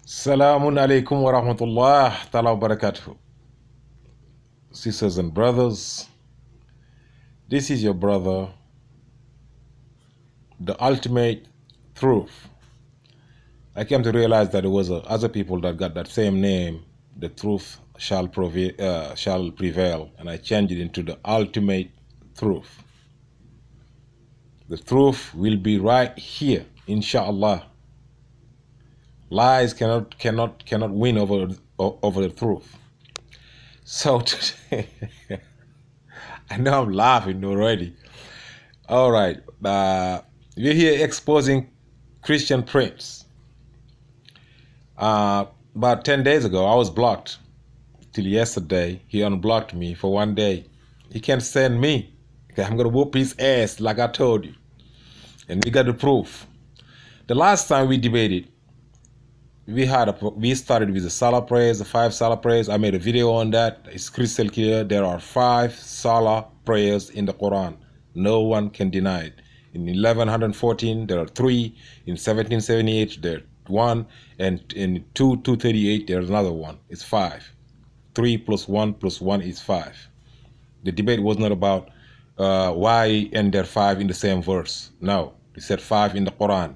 Salamun alaikum wa rahmatullah ta'ala wa barakatuh. Sisters and brothers, this is your brother, the ultimate truth. I came to realize that it was other people that got that same name, the truth shall prevail, and I changed it into the ultimate truth. The truth will be right here, inshallah. Lies cannot win over the truth. So today, I know I'm laughing already. All right, we're here exposing Christian Prince. About 10 days ago, I was blocked. Till yesterday, he unblocked me for 1 day. He can't send me. I'm gonna whoop his ass like I told you. And we got the proof. The last time we debated, we started with the Salah prayers, the 5 Salah prayers. I made a video on that. It's crystal clear. There are 5 Salah prayers in the Quran. No one can deny it. In 1114 there are 3. In 1778 there are 1, and in 238 there's another one. It's 5. 3 plus 1 plus 1 is 5. The debate was not about why and there are 5 in the same verse. No, he said 5 in the Quran.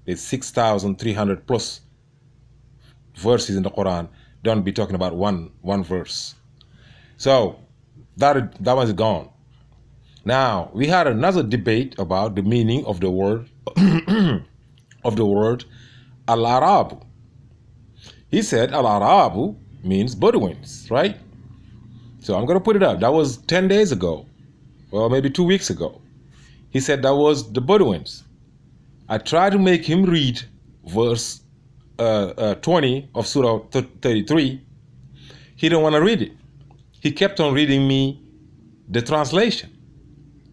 There's 6,300 plus verses in the Quran. Don't be talking about one verse. So that one's gone. Now we had another debate about the meaning of the word Al-Arabu. He said Al-Arabu means Bedouins, right? So I'm gonna put it up. That was 10 days ago, or maybe 2 weeks ago. He said that was the Bedouins. I tried to make him read verse 20 of Surah 33. He didn't want to read it. He kept on reading me the translation.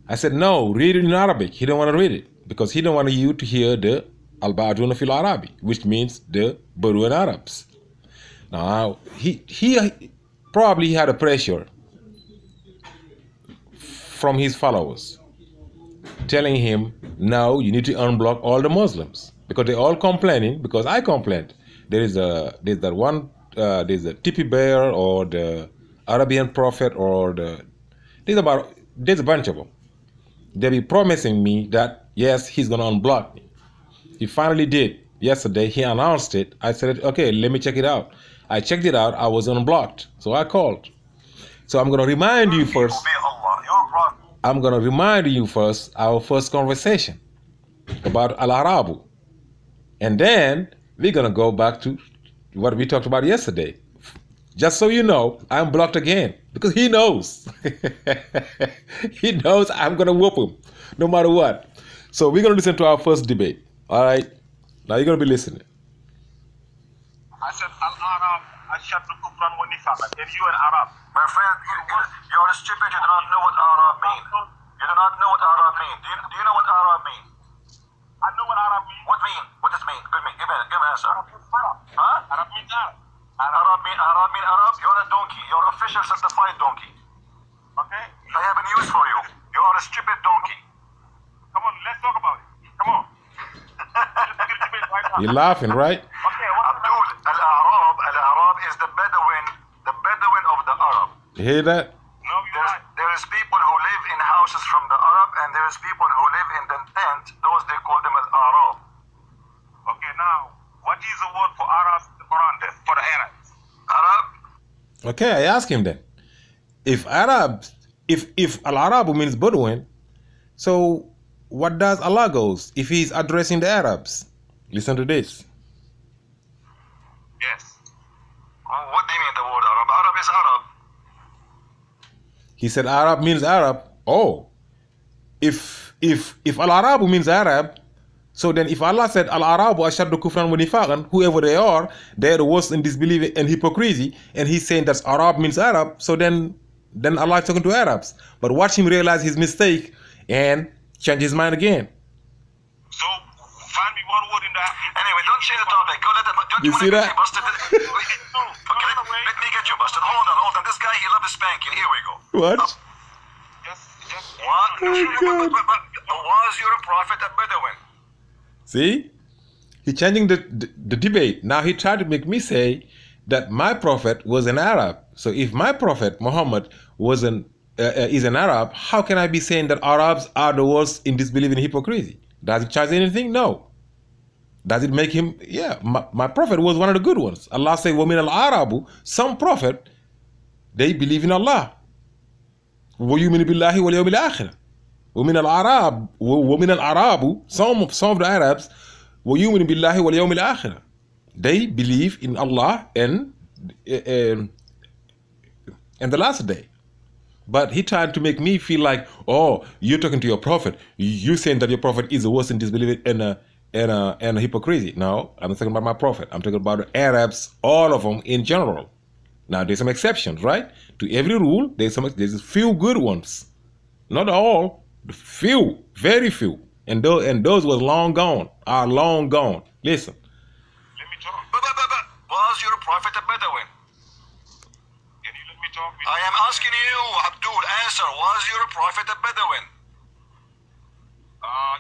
I said, no, read it in Arabic. He didn't want to read it because he didn't want you to hear the Al-Baduna fil Arabi, which means the Bedouin Arabs. Now, he probably had a pressure from his followers telling him, no, you need to unblock all the Muslims. Because they're all complaining, because I complained. There's a Cpig or the Arabian Prophet or there's a bunch of them. They be promising me that yes, he's gonna unblock me. He finally did. Yesterday he announced it. I said, okay, let me check it out. I checked it out. I was unblocked, so I called. So I'm gonna remind you first. I'm gonna remind you first our first conversation about Al-Arabu. And then we're going to go back to what we talked about yesterday. Just so you know, I'm blocked again because he knows. He knows I'm going to whoop him no matter what. So we're going to listen to our first debate. All right? Now you're going to be listening. I said, Al-Arab, Ashaddu Kufran wa Nifaqan. If you an Arab, my friend, you're stupid. You do not know what Arab means. You do not know what Arab means. Do you know what Arab means? I know what Arab means. What mean? What does it mean? Give me an answer. Arab means Arab. Huh? Arab means Arab. Arab mean Arab. You're a donkey. You're an official certified donkey. Okay? I have a news for you. You are a stupid donkey. Come on, let's talk about it. Come on. You're laughing, right? Okay, Abdul, Al-Arab is the Bedouin of the Arab. You hear that? No, there is people who live in houses from the Arab, and there is people who live in the tent. Those they call them Al-Arab. Okay, now, what is the word for Arab in the Quran then, for the Arabs? Arab? Okay, I ask him then. If Al-Arabu means Bedouin, so what does Allah goes if he's addressing the Arabs? Listen to this. Yes. What do you mean the word Arab? Arab is Arab. He said Arab means Arab. Oh, if Al-Arabu means Arab, so then if Allah said Al-Arabu ashaddu kufran wa nifaqan, whoever they are, they're the worst in disbelief and hypocrisy, and he's saying that Arab means Arab, so then Allah is talking to Arabs. But watch him realize his mistake and change his mind again. So find me one word in that. Anyway, don't change the topic. Go let them. You see that? Okay, let me get you busted. Hold on. This guy, he loves spanking. Here we go. What? What? Was your prophet a Bedouin? See? He changing the debate. Now he tried to make me say that my prophet was an Arab. So if my prophet Muhammad is an Arab, how can I be saying that Arabs are the worst in disbelief and hypocrisy? Does it change anything? No. Does it make him? Yeah, my prophet was one of the good ones. Allah said, "Wamin al-Arabu." Some prophet, they believe in Allah. وَيُؤْمِنُ بِاللَّهِ وَالْيَوْمِ الْآخِرِ. وَمِنَ الْعَرَبِ وَمِنَ الْعَرَبُ. Some of the Arabs, وَيُؤْمِنُ بِاللَّهِ وَالْيَوْمِ الْآخِرِ. They believe in Allah and the last day. But he tried to make me feel like, oh, you're talking to your prophet. You're saying that your prophet is the worst in disbelief and hypocrisy. No, I'm not talking about my prophet. I'm talking about the Arabs, all of them in general. Now, there's some exceptions, right? To every rule, there's a few good ones. Not all, few, very few. And those were long gone, are long gone. Listen. Let me talk. Was your prophet a Bedouin? Can you let me talk? I am asking you, Abdul, answer. Was your prophet a Bedouin?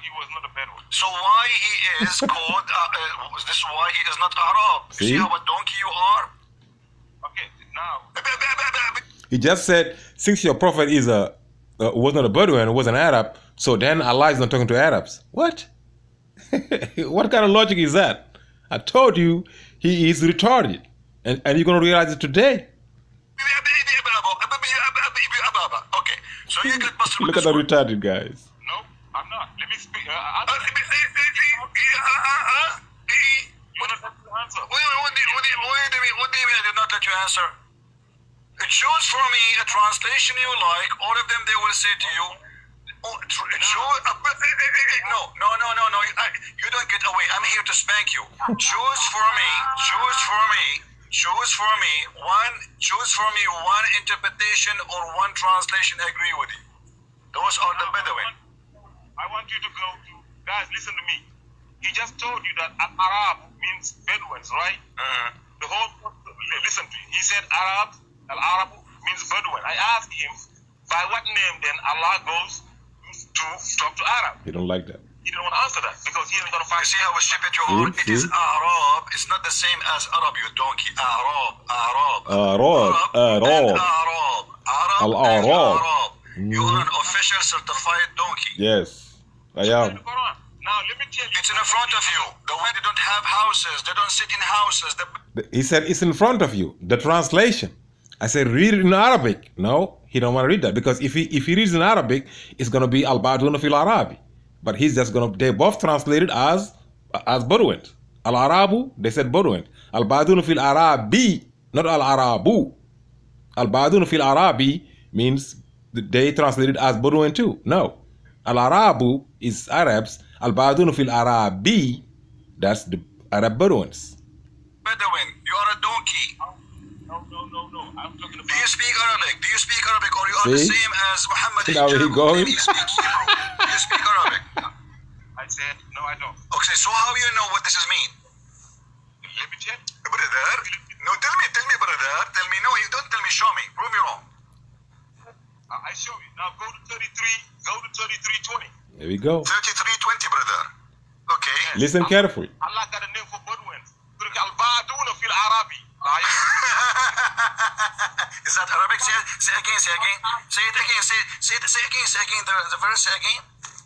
He was not a Bedouin. So why he is called, is this why he is not Arab? See? See how a donkey you are? Okay, now. He just said, since your prophet is was not a Bedouin, was an Arab, so then Allah is not talking to Arabs. What? What kind of logic is that? I told you he is retarded. And you're going to realize it today. Okay, so you get busted. Look at the retarded guys. No, I'm not. Let me speak. You want to answer? What do you mean I did not let you answer? Choose for me a translation you like. All of them, they will say to you, no. You don't get away. I'm here to spank you. Choose for me one interpretation or one translation agree with you. Those are the Bedouin. I want you to go to, guys, listen to me. He just told you that Arab means Bedouins, right? The whole, listen to me. He said Al-Arab means Bedouin. I asked him, by what name then Allah goes to talk to Arab? He don't like that. He didn't want to answer that because he ain't going to find. You see how stupid you are? It is Arab. It's not the same as Arab, you donkey. Arab. You are an official certified donkey. Yes, I am. Now let me tell you. It's in front of you. The way they don't have houses, they don't sit in houses. He said it's in front of you. The translation. I said read it in Arabic. No, he don't want to read that because if he reads in Arabic, it's gonna be al-Baduna fil Arabi. But he's just gonna. They both translated as Bedouin. Al-Arabu, they said Bedouin. Al-Baduna fil Arabi, not al-Arabu. Al-Baduna fil Arabi means they translated as Bedouin too. No, Al-Arabu is Arabs. Al-Baduna fil Arabi, that's the Arab Bedouins. Bedouin, you are a donkey. No. I'm talking about. Do you speak Arabic? Or you are the same as Muhammad? Now he going. He speaks Hebrew. Do you speak Arabic? I said no, I don't. Okay, so how you know what this is mean? Let me tell you, brother. No, tell me, brother. Tell me. No, you don't tell me. Show me. Prove me wrong. I show you. Now go to 33. Go to 33:20. There we go. 33:20, brother. Okay. Listen carefully. Allah got a name for Bedouins. Al-Baduna fil Arabi. Is that Arabic? Say again. Say it again. Say again. The verse again.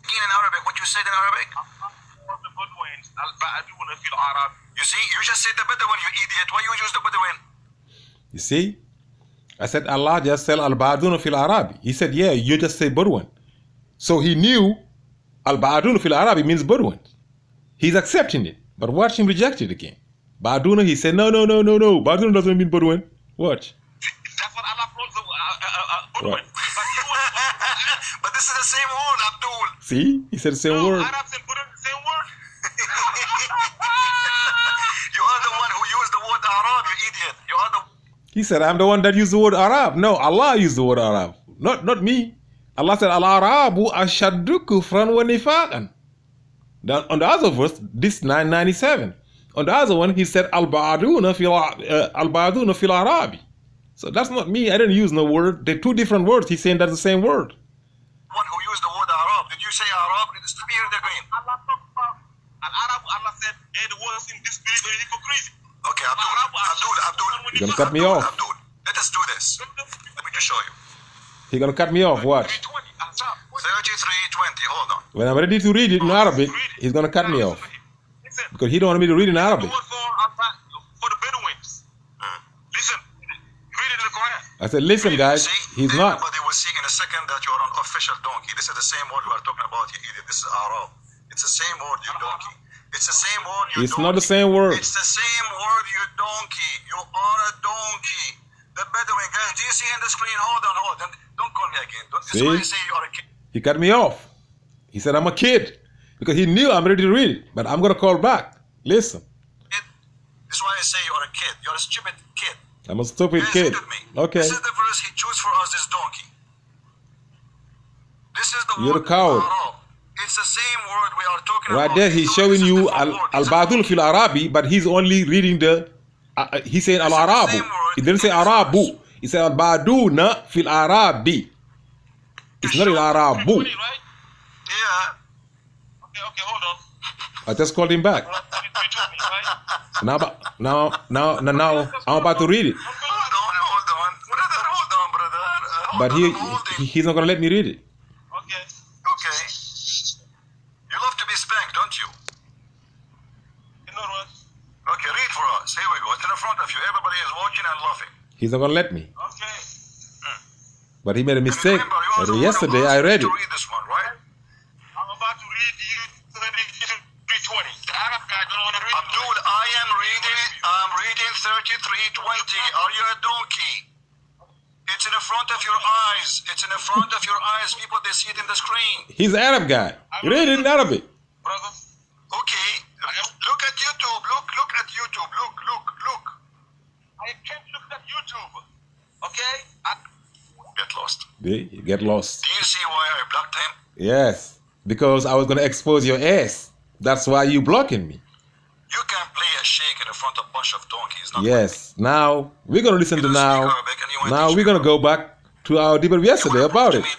Again in Arabic. What you said in Arabic? The Bedouins. Al-Baduna fil Arabi. You see, you just said the Bedouin, you idiot. Why you use the Bedouin? You see? I said Allah just said al-Baduna fil Arabi. He said, yeah, you just say Bedouin. So he knew al-Baduna fil Arabi means Bedouin. He's accepting it. But watch him reject it again. Baduna, he said, no. Baduna doesn't mean Bedouin. Watch. That's what Allah calls the Bedouin. But this is the same word, Abdul. See? He said the same word. Arabs and Bedouin the same word. You are the one who used the word Arab, you idiot. You are the. He said, I'm the one that used the word Arab. No, Allah used the word Arab. Not me. Allah said, Al-Arabu ashaddu kufran wa nifaqan. On the other verse, this 997. On the other one, he said, Al-Baduna fil Arabi. So that's not me. I didn't use no word. They're two different words. He's saying that's the same word. One who used the word Arab. Did you say Arab? Stop here, they're going. Allah talked about Al-Arab. Allah said, and was in disbelief and hypocrisy. Okay, Abdul. You're gonna cut me off. Abdul, let us do this. Let me just show you. He's gonna cut me off. Watch. 33:20. Hold on. When I'm ready to read it in Arabic, he's gonna cut me off because he don't want me to read in Arabic. For the Bedouins. Listen, read it in the Quran. I said, listen, guys, he's not. Everybody will see in a second that you're an official donkey. This is the same word we are talking about here. This is Arab. It's the same word, you donkey. It's the same word, you It's donkey. not the same word. It's the same word, you donkey. You are a donkey. The Bedouin, guys, do you see in the screen? Hold on. Don't call me again. This is why I say you are a kid. He cut me off. He said I'm a kid because he knew I'm ready to read it, but I'm gonna call back. Listen. This is why I say you are a kid. You're a stupid kid. I'm a stupid Guys, kid. look at me. Okay. This is the verse he chose for us, this donkey. This is the You're word a coward. Arab. It's the same word we are talking about. Right there, he's showing you al-badul fil Arabi, but he's only reading the. He's saying al-Arabu. He didn't say Arabu. He said al-baduna fil Arabi. It's not al-Arabu. Yeah. Okay, hold on. I just called him back. Now I'm about to read it. Hold on, brother. But he's not gonna let me read it. Okay. You love to be spanked, don't you? Okay, read for us. Here we go. It's in front of you. Everybody is watching and laughing. He's not gonna let me. Okay. But he made a mistake. Remember, Yesterday I read it. To read this one, right? I'm about to read you 33:20. The Arab guy don't want to read. Abdul, I'm reading 33:20. Are you a donkey? It's in the front of your eyes. It's in the front of your eyes. People, they see it in the screen. He's an Arab guy. Read it in Arabic. Brother. Okay. Look at YouTube. Look at YouTube. Look. I can't look at YouTube. Okay? Get lost. You get lost. Do you see why I blocked him? Yes. Because I was gonna expose your ass. That's why you blocking me. You can play a shake in front of a bunch of donkeys. Yes. Now we're gonna listen to now. Now we're gonna go back to our debate yesterday about it. You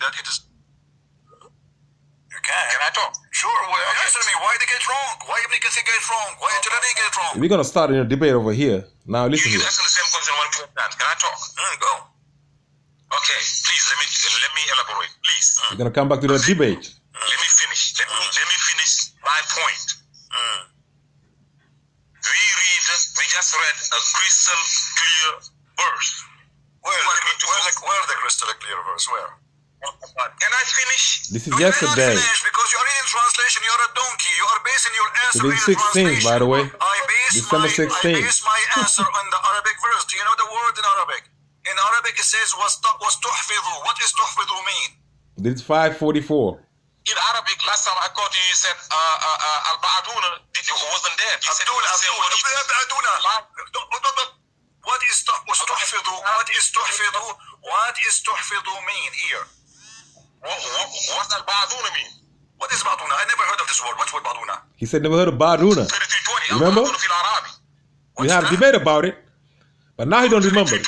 can. Can I talk? Sure. Well, answer me. Why they get wrong? Why Ibn Kathir get wrong? Why Jalani get wrong? We're gonna start in a debate over here. Now listen You here. ask the same question one more time. Can I talk? Go. Okay. Please let me elaborate. Please. We're gonna come back to the debate. Let me finish. Let me finish my point. We just read a crystal clear verse. Where the crystal clear verse? Where? Can I finish? This is yesterday. Because you are reading translation, you are a donkey. You are basing your answer Today's 16th, by the way. December 16th. I base my answer on the Arabic verse. Do you know the word in Arabic? In Arabic it says was tuhfidhu. What does tuhfidhu mean? This is 544. In Arabic, last time I called you said al-ba'aduna wasn't there. You said what is tuhfidhu? What is tuhfidhu mean here? What does ba'aduna mean? What is ba'aduna? I never heard of this word. What's word ba'aduna? He said never heard of Baduna. Remember? We had a debate about it, but now he don't remember. Tell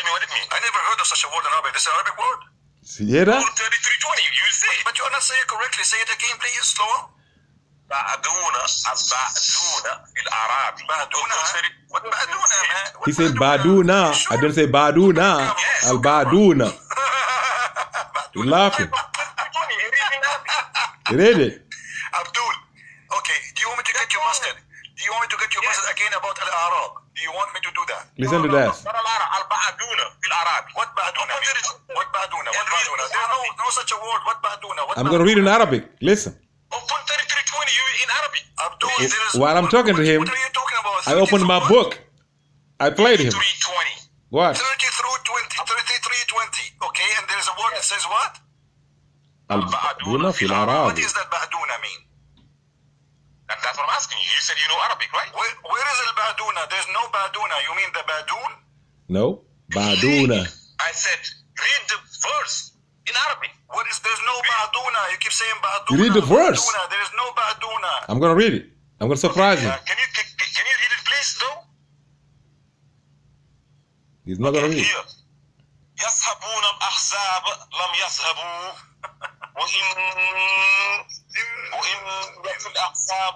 me what it means. I never heard of such a word in Arabic. This is an Arabic word. See, hear that? 33:20. You say it. But you're not saying it correctly. Say it again, please. Slow. Ba'aduna fil Arabi. What ba'aduna, man? He said Baduna. I didn't say Baduna. Al Baduna. You're laughing. You read it. Abdul. Okay. Do you want me to get you busted? Do you want me to get you busted again about Al-Arab? Do you want me to do that? Listen to that. What ba'aduna mean? What ba'aduna? What ba'aduna? There's no such a word. What ba'aduna? I'm going to read in Arabic. Listen. Open 33:20 in Arabic. Abdul, While I'm talking to him, what are you talking about? I opened my book. I played him. 33:20. What? 33:20. Okay, and there's a word that says what? Al-Baduna fil What Arabi. does that ba'aduna mean? That's what I'm asking you. You said you know Arabic, right? Where is al-ba'aduna? There's no ba'aduna. You mean the ba'adun? No. Baduna. I said, read the verse in Arabic. There's no ba'aduna. You keep saying ba'aduna. You read the verse. There is no ba'aduna. I'm going to read it. I'm going to surprise him. Can you read it, please, though? He's not going to read it. يصحبون الأحزاب لم يذهبوا وإن وإن في الأحزاب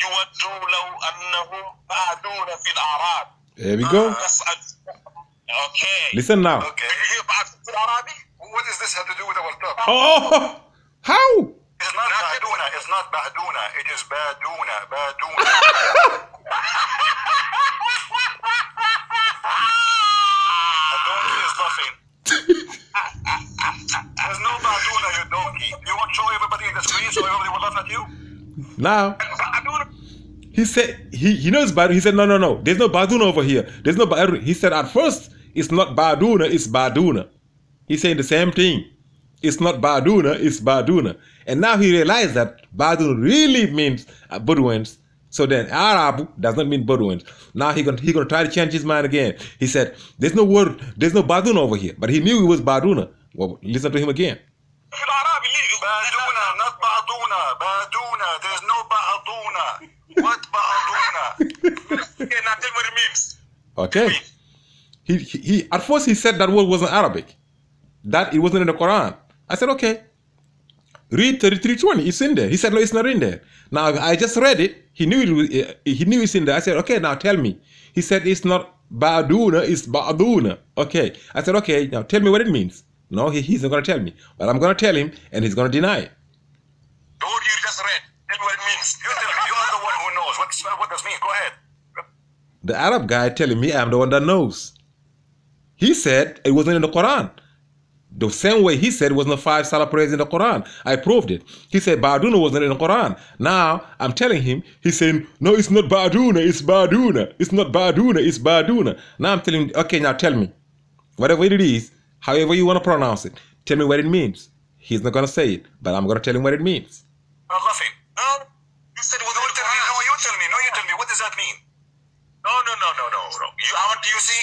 يودوا لو أنهم بعدون في الأعراب. There we go. Okay. Listen now. Okay. What does this have to do with our topic? Oh, how? It's not Baduna. It's not Baduna. It is Baduna. Baduna. A donkey is laughing. There's no Baduna, you donkey. You want to show everybody the screen so everybody will laugh at you? Now, he said, he knows Baduna. He said, no. There's no Baduna over here. There's no Baduna. He said, at first, it's not Baduna, it's Baduna. He's saying the same thing. It's not Baduna, it's Baduna. And now he realized that Baduna really means Bedouins. So then Arab does not mean Bedouins. Now he's gonna try to change his mind again. He said, there's no Baduna over here. But he knew it was Baduna. Well, listen to him again. Baduna, not Baduna. Baduna. There's no Baduna. What Baduna? Okay, now tell me what it means. Okay. He at first he said that word wasn't Arabic. That it wasn't in the Quran. I said, okay. Read 33:20. It's in there. He said, no, it's not in there. Now I just read it. He knew it's in there. I said, okay, now tell me. He said, it's not Baduna, it's Baduna. Okay. I said, okay, now tell me what it means. No, he's not going to tell me. But I'm going to tell him, and he's going to deny it. The word you just read, tell me what it means. You tell me. You are the one who knows. What does it mean? Go ahead. The Arab guy telling me I'm the one that knows. He said it wasn't in the Quran. The same way he said it wasn't 5 salah prayers in the Quran. I proved it. He said Baduna wasn't in the Quran. Now I'm telling him, he's saying, no, it's not Baduna, it's Baduna. It's not Baduna, it's Baduna. Now I'm telling him, okay, now tell me. Whatever it is, however you want to pronounce it, tell me what it means. He's not going to say it, but I'm going to tell him what it means. I'm laughing. No, you said it was in the Quran. No, you tell me. No, you tell me. What does that mean? No. You see,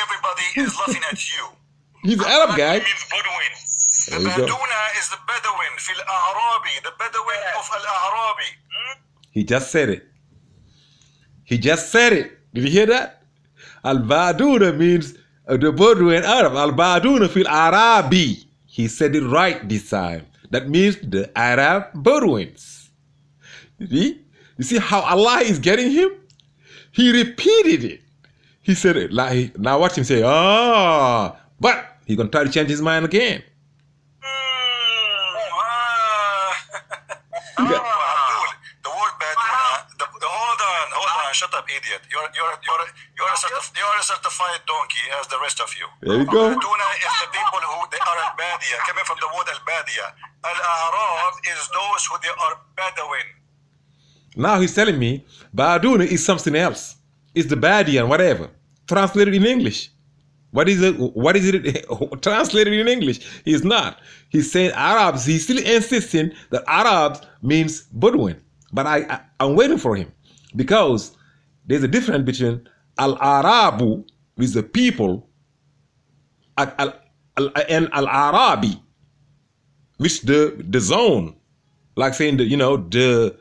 everybody is laughing at you. He's an Arab guy. Means Bedouin. The Baduna is the Bedouin. Fil Arabi, the Bedouin of Al Arabi. He just said it. He just said it. Did you hear that? Al Baduna means the Bedouin Arab. Al Baduna fil Arabi. He said it right this time. That means the Arab Bedouins. You see how Allah is getting him? He repeated it. He said it. Like, now watch him say, but he's going to try to change his mind again. The word Baduna, hold on, shut up, idiot. You're a certified donkey as the rest of you. There you go. Baduna is the people who they are al-Badia, coming from the word al-Badia. Al-Arab is those who they are Bedouin. Now he's telling me Baduna is something else. It's the Badian, whatever. Translated in English. What is it translated in English? He's not. He's saying Arabs. He's still insisting that Arabs means Bedouin. But I'm waiting for him. Because there's a difference between Al-Arabu, with the people, and Al-Arabi, which the zone. Like saying the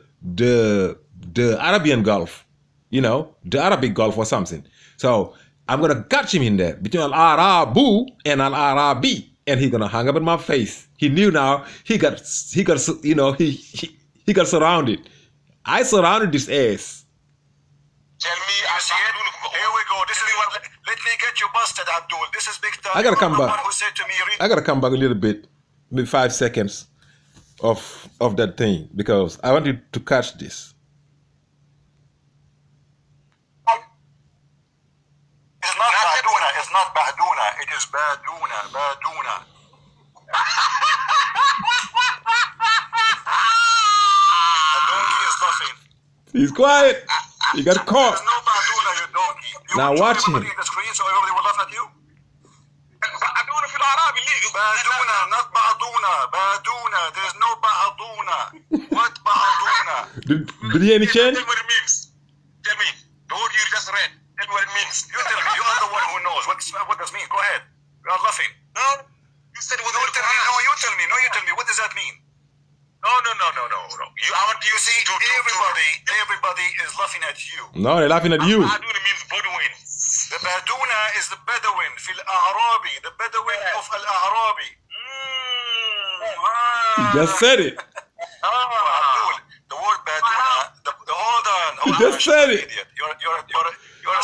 Arabian Gulf, the Arabic Gulf or something. So I'm gonna catch him in there between Al-Arabu and Al-Arabi, and he's gonna hang up in my face. He knew now. He got surrounded. I surrounded this ass. Tell me, you see it? Here we go. This is what. Let me get you busted, Abdul. This is big time. I gotta come back. Who said to me, I gotta come back a little bit, maybe 5 seconds of that thing, because I want you to catch this. It's not Baduna. It's not Baduna. It is Baduna. Baduna. The donkey is laughing. He's quiet. You got caught. There's no Baduna, you donkey. Now watch him. The screen so everybody will laugh at you. Baduna fil Arabi. Baduna, not Baduna. Baduna. There's no Baduna. What Baduna? Did he any change? Tell me what it means. Tell me. The word you just read. Tell me what it means. You tell me. You are the one who knows. What does it mean? Go ahead. You are laughing. No. You said it was you tell me. No, you tell me. No, you tell me. What does that mean? No. You see, everybody is laughing at you. No, they're laughing at you. Baduna means Bedouin. The Baduna is the Bedouin. Fil Arabi. The Bedouin of Al Arabi. He just said it. The word Baduna, hold on. He just said it. Idiot. You're a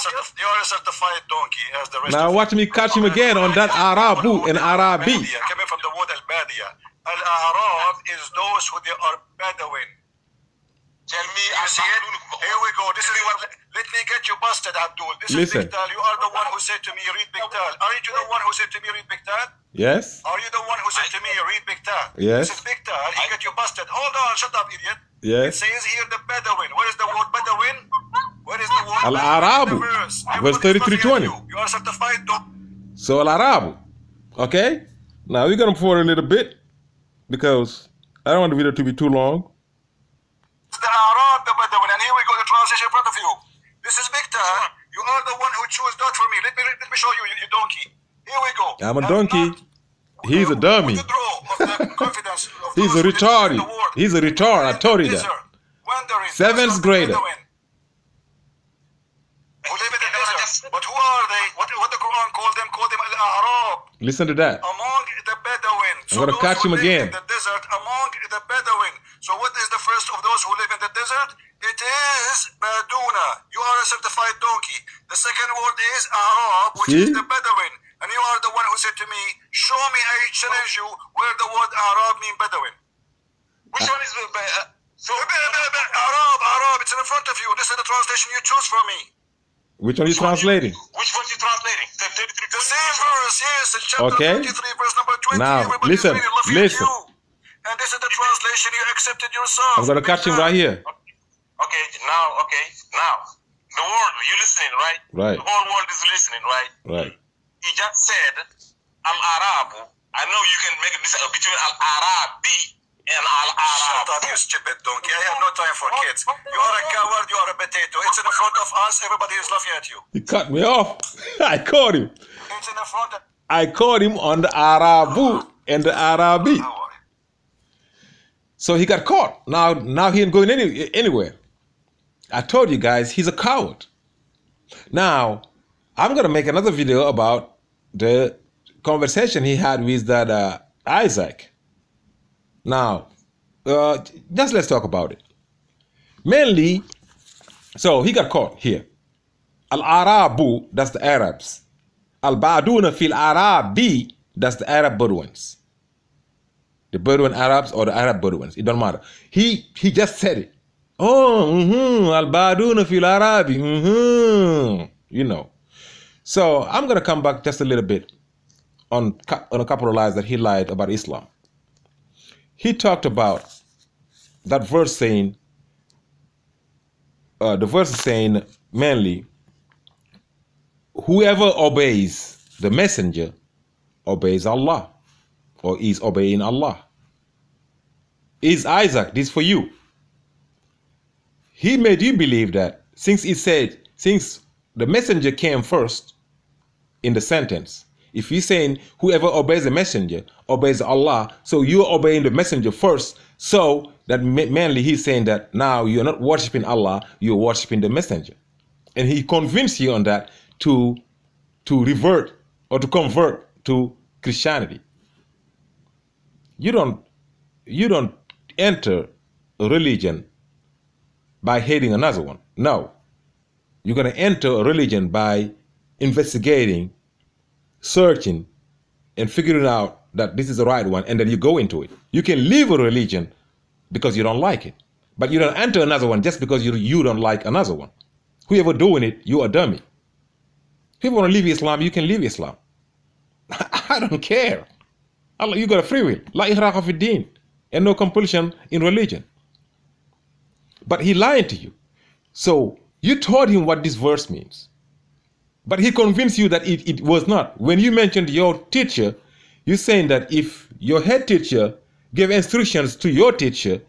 certified donkey as the rest Now of watch me catch him again on that Arabu and Arabi. Coming from the word Al-Badiya. Al-Arab is those who they are Bedouin. Tell me, you see it? Here we go. This is what. Let me get you busted, Abdul. This Listen. is Bigtal. You are the one who said to me, read Bigtal. Aren't you the one who said to me, read Bigtal? Yes. Are you the one who said to me, read Bigtal? Yes. This is Bigtal. He got you busted. Hold on, shut up, idiot. Yes. It says here the Bedouin. Where is the word Bedouin? Where is the word Al-Arabu. Verse 33:20. You are certified to. So Al-Arabu. Okay? Now we're gonna forward a little bit because I don't want the video to be too long. The Arab, the Bedouin, and here we go, the translation in front of you. This is Bigtal. You are the one who chose that for me. Let me show you, you donkey. Here we go. I'm a donkey. He's a dummy. He's a retard. He's a retard. I told you that. Seventh grader. Who live in the desert. But who are they? What the Quran called them? Called them Al-Arab. Listen to that. Among the Bedouin. I'm going to catch him again. In the desert, among the Bedouin. So what is the first of those who live in the desert? It is Baduna. You are a certified donkey. The second word is Arab, which is the Bedouin. And you are the one who said to me, show me, I challenge you, where the word Arab mean Bedouin. Which one is Arab, it's in front of you. This is the translation you choose for me. Which one are you translating? Which one are you translating? The same verse, yes, in chapter 33, verse number 20. Now, listen. And this is the translation you accepted yourself. I'm going to catch him right here. Okay, now, the world, you listening, right? Right. The whole world is listening, right? Right. He just said, I'm Arabu. I know you can make a difference between Al-Arabi and Al-Arab. Shut up, you stupid donkey. I have no time for kids. You are a coward, you are a potato. It's in the front of us, everybody is laughing at you. He cut me off. I caught him. It's in the front of... I caught him on the Arabu and the Arabi. So he got caught. Now he ain't going anywhere. I told you guys, he's a coward. Now, I'm going to make another video about the conversation he had with that Isaac. Now, just let's talk about it. Mainly, so he got caught here. Al-Arabu, that's the Arabs. Al-Baduna fil Arabi, that's the Arab Bedouins. The Bedouin Arabs or the Arab Bedouins, it don't matter. He just said it. Oh, Al-Baduna fil Arabi, you know. So I'm going to come back just a little bit on a couple of lies that he lied about Islam. He talked about that verse saying, the verse is saying mainly, whoever obeys the messenger obeys Allah or is obeying Allah. Is Isaac, this for you? He made you believe that since the messenger came first in the sentence, if he's saying whoever obeys the messenger obeys Allah, so you're obeying the messenger first, so that mainly he's saying that now you're not worshiping Allah, you're worshiping the messenger. And he convinced you on that to revert or to convert to Christianity. You don't enter a religion by hating another one. No. You're going to enter a religion by investigating, searching, and figuring out that this is the right one, and then you go into it. You can leave a religion because you don't like it, but you don't enter another one just because you don't like another one. Whoever doing it, you are a dummy. If you want to leave Islam, you can leave Islam. I don't care. You got a free will. La ikraha fi din, and no compulsion in religion. But he lied to you. So you told him what this verse means. But he convinced you that it was not. When you mentioned your teacher, you're saying that if your head teacher gave instructions to your teacher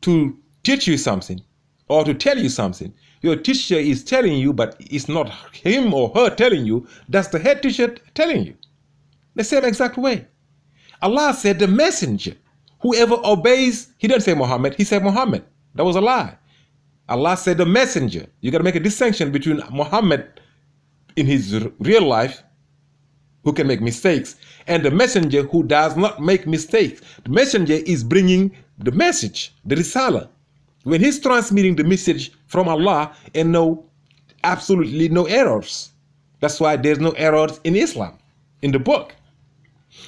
to teach you something or to tell you something, your teacher is telling you, but it's not him or her telling you, that's the head teacher telling you. The same exact way. Allah said the messenger, whoever obeys, he didn't say Muhammad, he said Muhammad. That was a lie. Allah said the messenger. You got to make a distinction between Muhammad in his real life who can make mistakes, and the messenger who does not make mistakes. The messenger is bringing the message, the risala. When he's transmitting the message from Allah, and absolutely no errors. That's why there's no errors in Islam, in the book.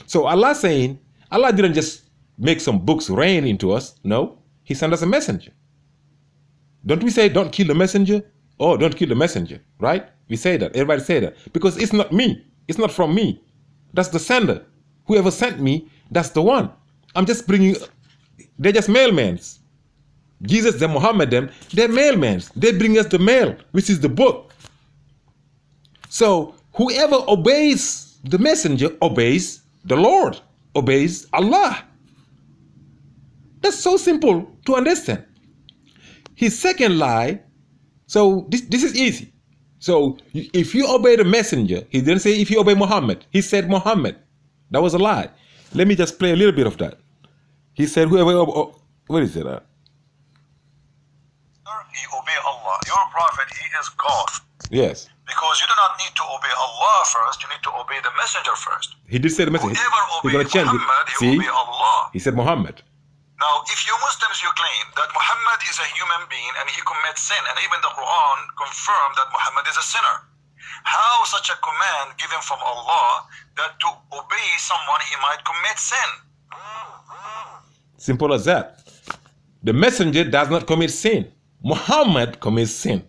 So Allah saying, Allah didn't just make some books rain into us. No, he sent us a messenger. Don't we say, don't kill the messenger? Oh, don't kill the messenger, right? We say that, everybody say that. Because it's not me, it's not from me. That's the sender. Whoever sent me, that's the one. I'm just bringing, they're just mailmans. Jesus, the Muhammad, they're mailmans. They bring us the mail, which is the book. So whoever obeys the messenger obeys the Lord, obeys Allah. That's so simple to understand. His second lie, so this is easy. So if you obey the messenger, he didn't say if you obey Muhammad, he said Muhammad. That was a lie. Let me just play a little bit of that. He said whoever, what is it? He obey Allah. Your prophet, he is God. Yes. Because you do not need to obey Allah first, you need to obey the messenger first. He did say the messenger. Whoever obeys Muhammad, he will obey Allah. He said Muhammad. Now, if you Muslims, you claim that Muhammad is a human being and he commits sin, and even the Quran confirmed that Muhammad is a sinner, how such a command given from Allah that to obey someone he might commit sin? Simple as that. The messenger does not commit sin. Muhammad commits sin.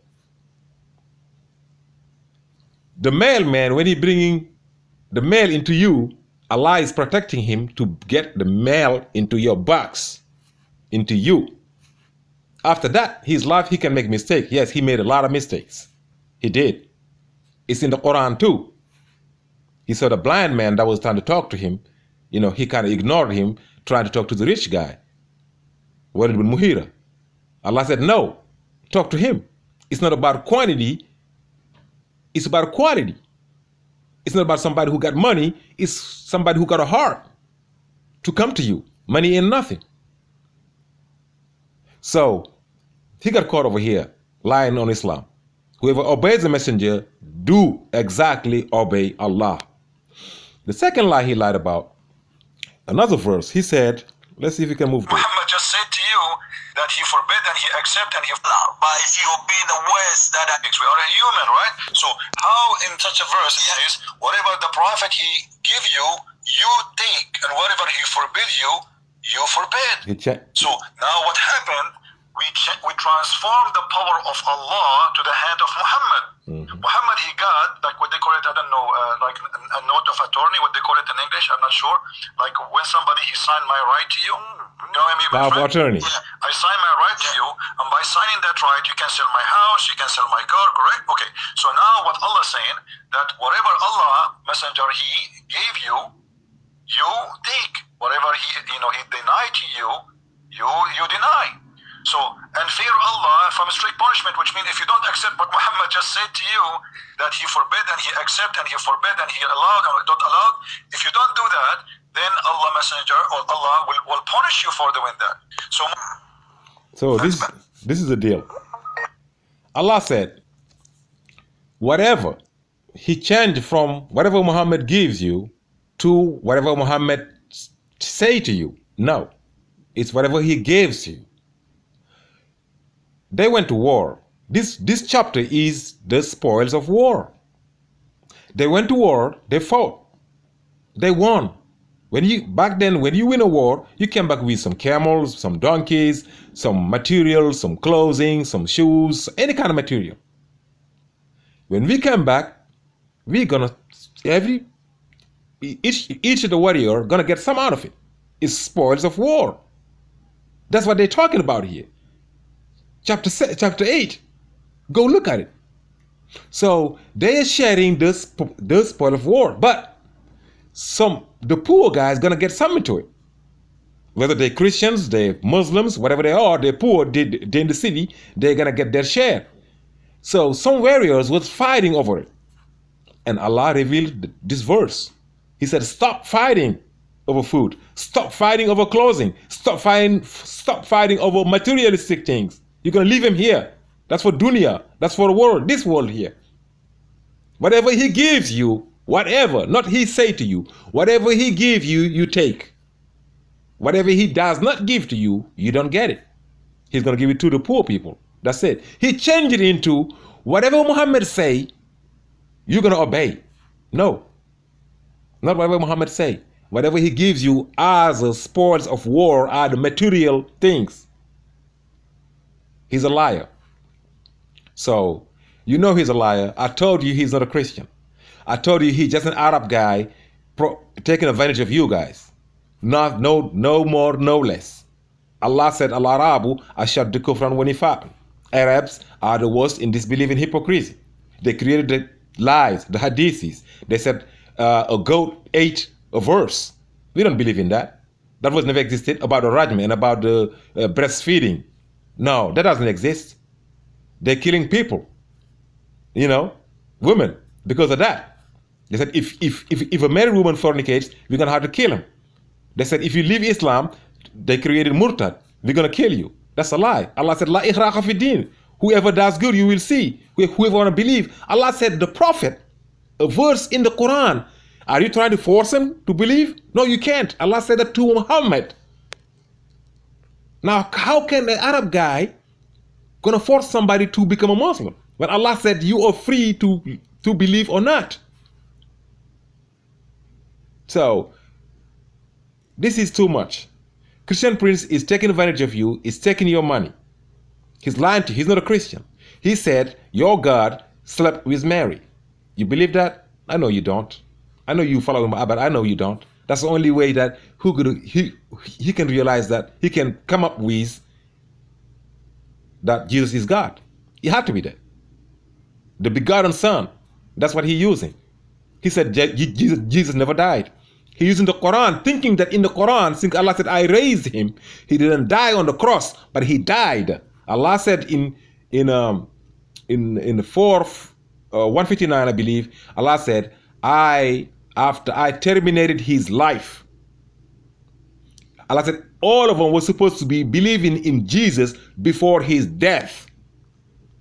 The mailman, when he bringing the mail into you, Allah is protecting him to get the mail into your box, into you. After that, his life, he can make mistakes. Yes, he made a lot of mistakes. He did. It's in the Quran too. He saw the blind man that was trying to talk to him. He kind of ignored him, trying to talk to the rich guy. Walid bin Mughira. Allah said, no, talk to him. It's not about quantity. It's about quality. It's not about somebody who got money. It's somebody who got a heart to come to you. Money ain't nothing. So he got caught over here lying on Islam. Whoever obeys the messenger do exactly obey Allah. The second lie he lied about, another verse, he said, let's see if we can move to it. Muhammad just said to you that he forbid and he accept and he but if you obey the words that we are a human, right? So how in such a verse it says whatever the prophet he give you, you take, and whatever he forbid you, you forbid. So now what happened? We transformed the power of Allah to the hand of Muhammad. Muhammad, he got like what they call it, I don't know, like a note of attorney, what they call it in English, I'm not sure. Like when somebody he signed my right to you. You know what I mean? Power of attorney. Yeah, I sign my right to you, and by signing that right, you can sell my house, you can sell my car, correct? Okay. So now what Allah is saying that whatever Allah messenger he gave you, you take. Whatever he denied to you, you deny. So, and fear Allah from strict punishment, which means if you don't accept what Muhammad just said to you, that he forbid and he accept and he forbid and he allowed and don't allow, if you don't do that, then Allah messenger or Allah will punish you for doing that. So this is the deal. Allah said, whatever, he changed from whatever Muhammad gives you to whatever Muhammad say to you. No, it's whatever he gives you. They went to war. This chapter is the spoils of war. They went to war, they fought. They won. Back then, when you win a war, you came back with some camels, some donkeys, some materials, some clothing, some shoes, any kind of material. When we come back, we're gonna each of the warrior gonna get some out of it. It's spoils of war. That's what they're talking about here. Chapter 8. Go look at it. So they are sharing the spoil of war, but the poor guy is gonna get something to it. Whether they're Christians, they're Muslims, whatever they are, they're poor, they're in the city, they're gonna get their share. So some warriors was fighting over it. And Allah revealed this verse. He said, stop fighting over food. Stop fighting over clothing. Stop fighting over materialistic things. You're going to leave him here. That's for dunya. That's for the world, this world here. Whatever he gives you, Whatever, not he say to you, whatever he give you, you take. Whatever he does not give to you, you don't get it. He's going to give it to the poor people. That's it. He changed it into whatever Muhammad say, you're going to obey. No. Not whatever Muhammad say. Whatever he gives you as the spoils of war are the material things. He's a liar. So, you know he's a liar. I told you he's not a Christian. I told you he's just an Arab guy taking advantage of you guys. No more, no less. Allah said, Al-Arabu ashaddu kufran wa nifaqan. Arabs are the worst in disbelief and hypocrisy. They created the lies, the hadiths. They said a goat ate a verse. We don't believe in that. That was never existed, about the rajm and about the breastfeeding. No, that doesn't exist. They're killing people, you know, women, because of that. They said if a married woman fornicates, we're going to have to kill him. They said if you leave Islam, they created murtad, we're going to kill you. That's a lie. Allah said, La ikhraqa fi din. Whoever does good, you will see. Whoever want to believe. Allah said, the Prophet, a verse in the Quran. Are you trying to force him to believe? No, you can't. Allah said that to Muhammad. Now, how can an Arab guy gonna force somebody to become a Muslim when Allah said you are free to believe or not? So, this is too much. Christian Prince is taking advantage of you, is taking your money. He's lying to you. He's not a Christian. He said your God slept with Mary. You believe that? I know you don't. I know you follow him, but I know you don't. That's the only way that he can realize that he can come up with that Jesus is God. He had to be that. The begotten Son. That's what he's using. He said Jesus never died. He's using the Quran, thinking that in the Quran, since Allah said, I raised him, he didn't die on the cross, but he died. Allah said in the 159, I believe, Allah said, after I terminated his life, Allah said all of them were supposed to be believing in Jesus before his death.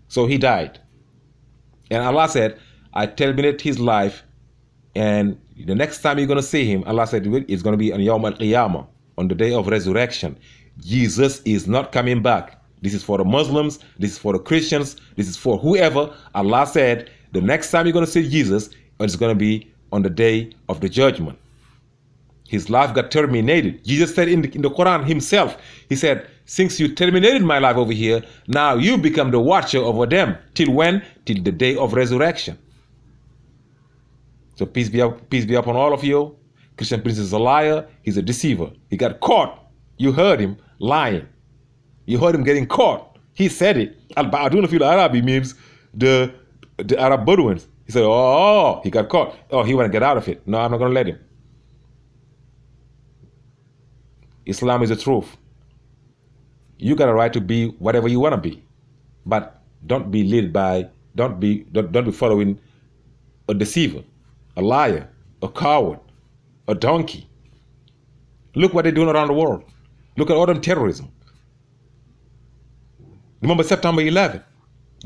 So he died. And Allah said, I terminated his life, and the next time you're going to see him, Allah said it's going to be on Yawm al-Qiyamah, on the day of resurrection. Jesus is not coming back. This is for the Muslims, this is for the Christians, this is for whoever. Allah said the next time you're going to see Jesus, it's going to be on the day of the judgment. His life got terminated. Jesus said in the Quran himself, he said, since you terminated my life over here, now you become the watcher over them. Till when? Till the day of resurrection. So peace be upon all of you. Christian Prince is a liar. He's a deceiver. He got caught. You heard him lying. You heard him getting caught. He said it. Al-Ba'aduna fil Arabi means the Arab Bedouins. He said, oh, he got caught. Oh, he want to get out of it. No, I'm not going to let him. Islam is the truth. You got a right to be whatever you want to be. But don't be led by, don't be following a deceiver, a liar, a coward, a donkey. Look what they're doing around the world. Look at all them terrorism. Remember September 11?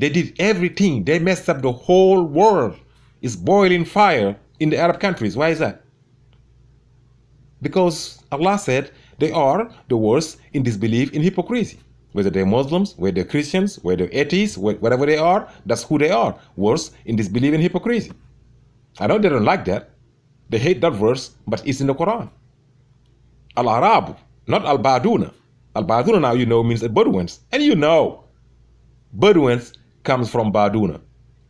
They did everything. They messed up the whole world. It's boiling fire in the Arab countries. Why is that? Because Allah said they are the worst in disbelief, in hypocrisy. Whether they're Muslims, whether they're Christians, whether they're atheists, whatever they are, that's who they are. Worse in disbelief and hypocrisy. I know they don't like that. They hate that verse, but it's in the Quran. Al-Arab, not Al-Baduna. Al-Baduna now you know means the Bedouins. And you know, Bedouins comes from Baduna.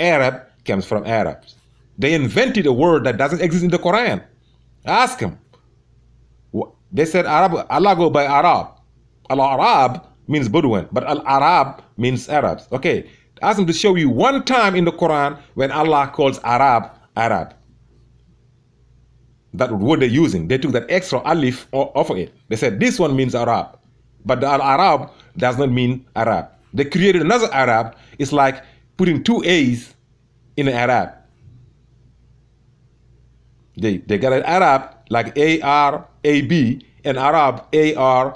Arab comes from Arabs. They invented a word that doesn't exist in the Quran. Ask them. They said Arab, Allah go by Arab. Al-Arab means Bedouin, but Al-Arab means Arabs. Okay, ask them to show you one time in the Quran when Allah calls Arab, Arab. That word they're using, they took that extra alif off of it. They said this one means Arab, but the Al-Arab does not mean Arab. They created another Arab. It's like putting two A's in an Arab. They got an Arab like A-R-A-B and Arab A-R-A-A-B.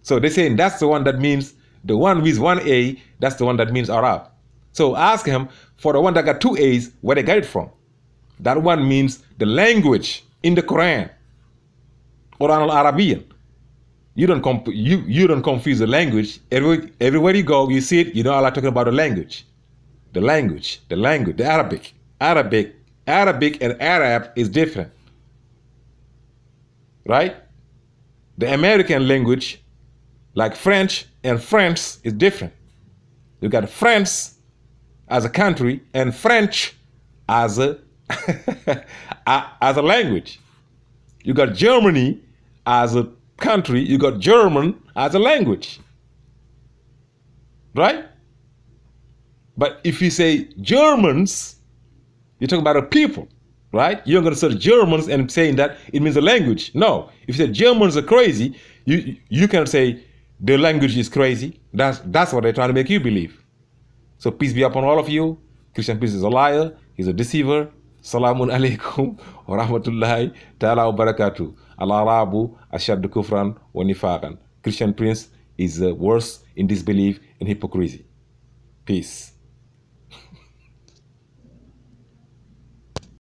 So they're saying that's the one that means, the one with one A, that's the one that means Arab. So ask him for the one that got 2 A's, where they got it from. That one means the language in the Quran, Quran al-Arabian. You don't confuse the language. Everywhere you go, you see it. You know Allah talking about the language, the Arabic and Arab is different, right? The American language, like French and France, is different. You got France as a country and French as a as a language. You got Germany as a country, you got German as a language, right? But if you say Germans, you're talking about a people, right? You're not going to say Germans and saying that it means a language. No, if you say Germans are crazy, you can say the language is crazy. That's what they're trying to make you believe. So peace be upon all of you. Christian Prince is a liar. He's a deceiver. Salamun alaikum wa rahmatullahi ta'ala wa barakatuh. Al-Arabu ashaddu kufran wa nifaqan. Christian Prince is worse in disbelief and hypocrisy. Peace.